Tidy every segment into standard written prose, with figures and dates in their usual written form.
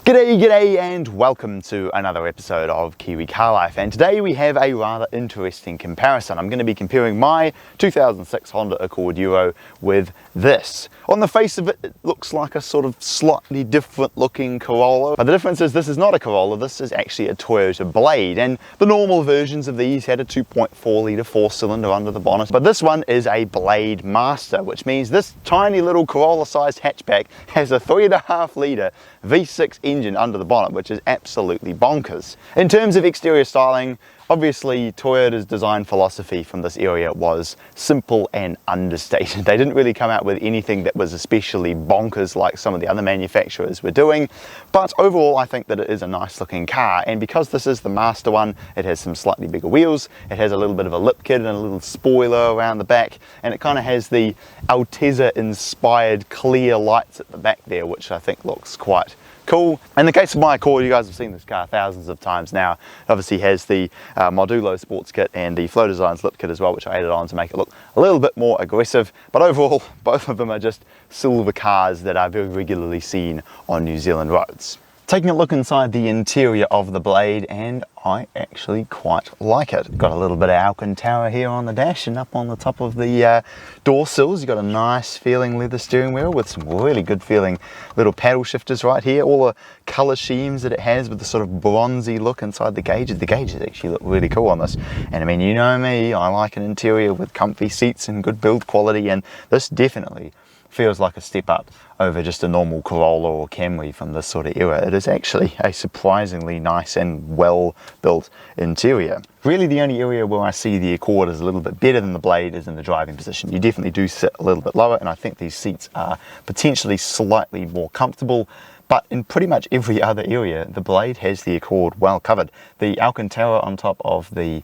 G'day and welcome to another episode of Kiwi Car Life, and today we have a rather interesting comparison. I'm going to be comparing my 2006 Honda Accord Euro with this. On the face of it, it looks like a sort of slightly different looking Corolla, but the difference is this is not a Corolla, this is actually a Toyota Blade, and the normal versions of these had a 2.4 litre 4-cylinder under the bonnet, but this one is a Blade Master, which means this tiny little Corolla sized hatchback has a 3.5 litre V6 engine under the bonnet, which is absolutely bonkers. In terms of exterior styling, obviously Toyota's design philosophy from this area was simple and understated. They didn't really come out with anything that was especially bonkers like some of the other manufacturers were doing, but overall I think that it is a nice looking car, and because this is the Master one, it has some slightly bigger wheels, it has a little bit of a lip kit and a little spoiler around the back, and it kind of has the Potenza inspired clear lights at the back there, which I think looks quite cool. In the case of my Accord, you guys have seen this car thousands of times now. It obviously has the Modulo sports kit and the Flow Designs lip kit as well, which I added on to make it look a little bit more aggressive, but overall both of them are just silver cars that are very regularly seen on New Zealand roads. Taking a look inside the interior of the Blade, and I actually quite like it. Got a little bit of Alcantara here on the dash, and up on the top of the door sills you've got a nice feeling leather steering wheel with some really good feeling little paddle shifters right here. All the colour schemes that it has with the sort of bronzy look inside the gauges. The gauges actually look really cool on this, and I mean, you know me, I like an interior with comfy seats and good build quality, and this definitely feels like a step up over just a normal Corolla or Camry from this sort of era. It is actually a surprisingly nice and well built interior. Really the only area where I see the Accord is a little bit better than the Blade is in the driving position. You definitely do sit a little bit lower, and I think these seats are potentially slightly more comfortable. But in pretty much every other area, the Blade has the Accord well covered. The Alcantara on top of the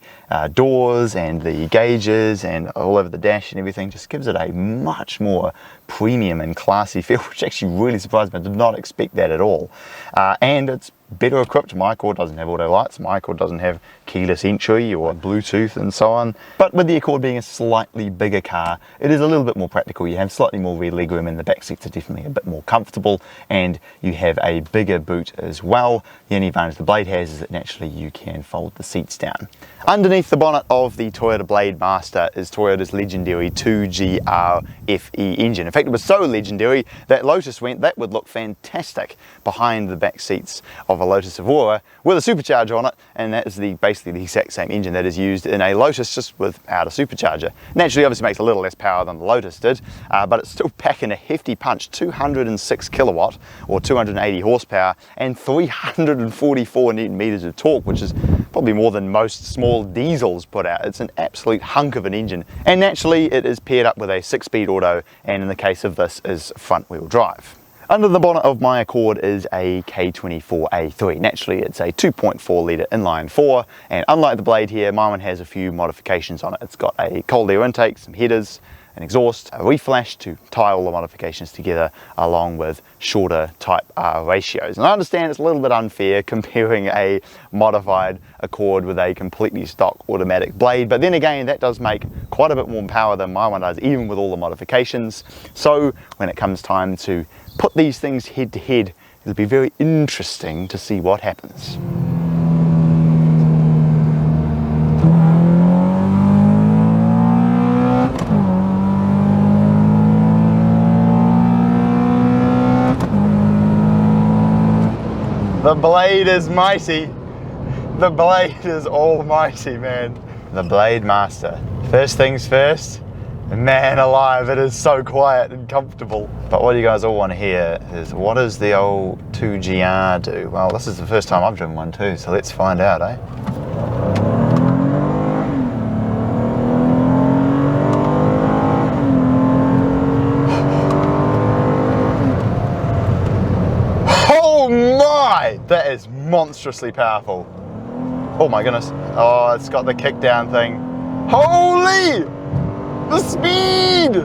doors and the gauges and all over the dash and everything just gives it a much more premium and classy feel, which actually really surprised me. I did not expect that at all. And it's better equipped. My Accord doesn't have auto lights, my Accord doesn't have keyless entry or Bluetooth and so on. But with the Accord being a slightly bigger car, it is a little bit more practical. You have slightly more rear legroom, and the back seats are definitely a bit more comfortable, and you have a bigger boot as well. The only advantage the Blade has is that naturally you can fold the seats down. Underneath the bonnet of the Toyota Blade Master is Toyota's legendary 2GR FE engine. In fact, it was so legendary that Lotus went, that would look fantastic behind the back seats of a Lotus Evora with a supercharger on it, and that is basically the exact same engine that is used in a Lotus, just without a supercharger. Naturally, obviously makes a little less power than the Lotus did, but it's still packing a hefty punch, 206 kilowatt or 280 horsepower and 344 newton meters of torque, which is probably more than most small diesels put out. It's an absolute hunk of an engine, and naturally it is paired up with a 6-speed auto, and in the case of this is front wheel drive. Under the bonnet of my Accord is a K24 A3. Naturally it's a 2.4 litre inline 4, and unlike the Blade here, my one has a few modifications on it. It's got a cold air intake, some headers, an exhaust, a reflash to tie all the modifications together, along with shorter Type R ratios. And I understand it's a little bit unfair comparing a modified Accord with a completely stock automatic Blade, but then again that does make quite a bit more power than my one does, even with all the modifications. So when it comes time to put these things head to head, it'll be very interesting to see what happens. The Blade is mighty. The Blade is almighty, man. The Blade Master. First things first, man alive, it is so quiet and comfortable. But what you guys all want to hear is, what does the old 2GR do? Well, this is the first time I've driven one too, so let's find out, eh? That is monstrously powerful. Oh my goodness. Oh, it's got the kickdown thing. Holy! The speed!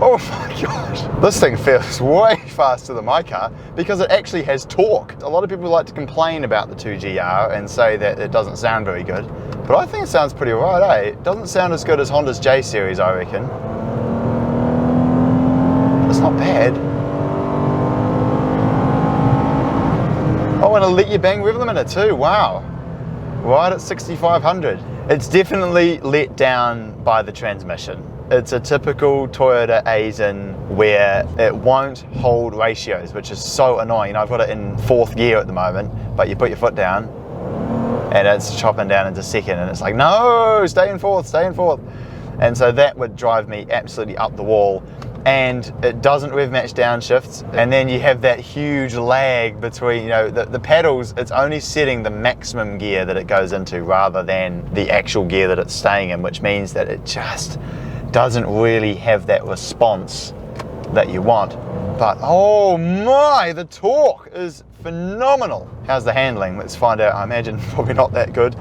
Oh my gosh. This thing feels way faster than my car because it actually has torque. A lot of people like to complain about the 2GR and say that it doesn't sound very good, but I think it sounds pretty alright, eh? It doesn't sound as good as Honda's J series, I reckon. It's not bad. Oh, and a let you bang rev limiter too, wow. Right at 6,500. It's definitely let down by the transmission. It's a typical Toyota Aisin where it won't hold ratios, which is so annoying. I've got it in 4th gear at the moment, but you put your foot down and it's chopping down into 2nd, and it's like, no, stay in 4th, stay in 4th. And so that would drive me absolutely up the wall. And it doesn't rev match downshifts, and then you have that huge lag between, you know, the pedals. It's only setting the maximum gear that it goes into rather than the actual gear that it's staying in, which means that it just doesn't really have that response that you want. But oh my, the torque is phenomenal. How's the handling? Let's find out. I imagine probably not that good.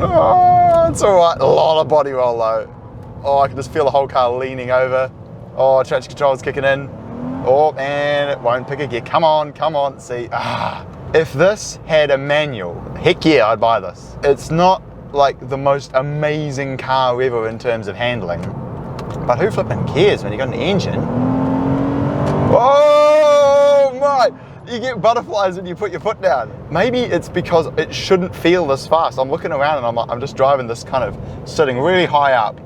Oh, it's all right. A lot of body roll though. Oh, I can just feel the whole car leaning over. Oh, traction control's kicking in. Oh, and it won't pick a gear. Come on, come on. See, if this had a manual, heck yeah, I'd buy this. It's not like the most amazing car ever in terms of handling, but who flipping cares when you got an engine? Oh my! You get butterflies when you put your foot down. Maybe it's because it shouldn't feel this fast. I'm looking around and I'm just driving this kind of sitting really high up,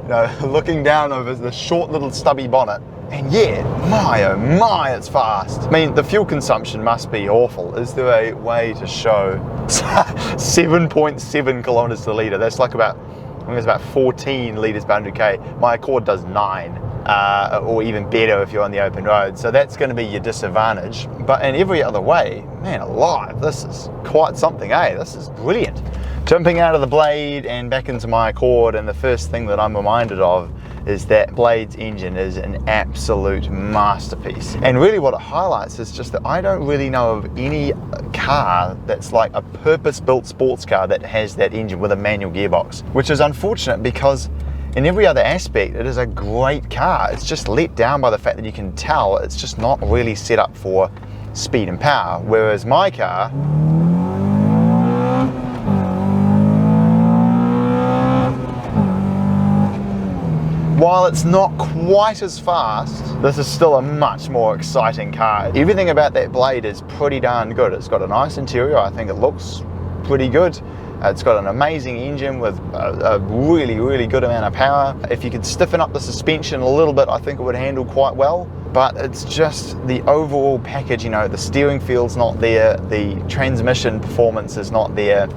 you know, looking down over the short little stubby bonnet. And yeah, my oh my, it's fast. I mean, the fuel consumption must be awful. Is there a way to show 7.7 kilometers to the litre? That's like about, I think it's about 14 litres per 100k. My Accord does 9, or even better if you're on the open road. So that's going to be your disadvantage. But in every other way, man alive, this is quite something, eh? This is brilliant. Jumping out of the Blade and back into my Accord, and the first thing that I'm reminded of is that Blade's engine is an absolute masterpiece. And really what it highlights is just that I don't really know of any car that's like a purpose-built sports car that has that engine with a manual gearbox, which is unfortunate because in every other aspect it is a great car. It's just let down by the fact that you can tell it's just not really set up for speed and power, whereas my car, while it's not quite as fast, this is still a much more exciting car. Everything about that Blade is pretty darn good. It's got a nice interior. I think it looks pretty good. It's got an amazing engine with a really, really good amount of power. If you could stiffen up the suspension a little bit, I think it would handle quite well. But it's just the overall package, you know, the steering feel's not there, the transmission performance is not there,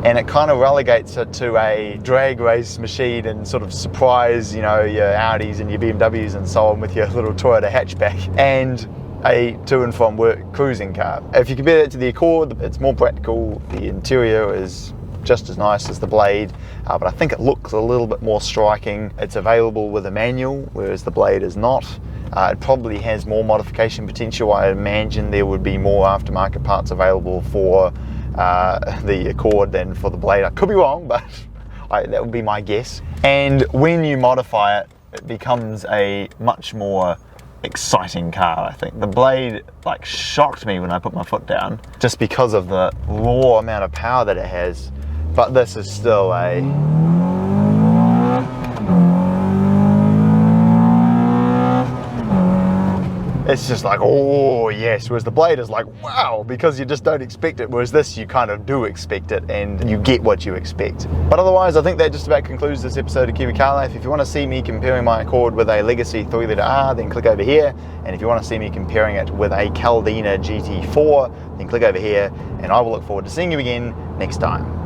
and it kind of relegates it to a drag race machine and sort of surprise, you know, your Audis and your BMWs and so on with your little Toyota hatchback and a to and from work cruising car. If you compare that to the Accord, it's more practical. The interior is just as nice as the Blade, but I think it looks a little bit more striking. It's available with a manual, whereas the Blade is not. It probably has more modification potential. I imagine there would be more aftermarket parts available for the Accord than for the Blade. I could be wrong, but that would be my guess. And when you modify it, it becomes a much more exciting car, I think. The Blade like shocked me when I put my foot down, just because of the raw amount of power that it has. But this is still a... It's just like, oh yes, whereas the Blade is like, wow, because you just don't expect it, whereas this, you kind of do expect it and you get what you expect. But otherwise, I think that just about concludes this episode of Kiwi Car Life. If you want to see me comparing my Accord with a Legacy 3-litre R, then click over here. And if you want to see me comparing it with a Caldina GT4, then click over here. And I will look forward to seeing you again next time.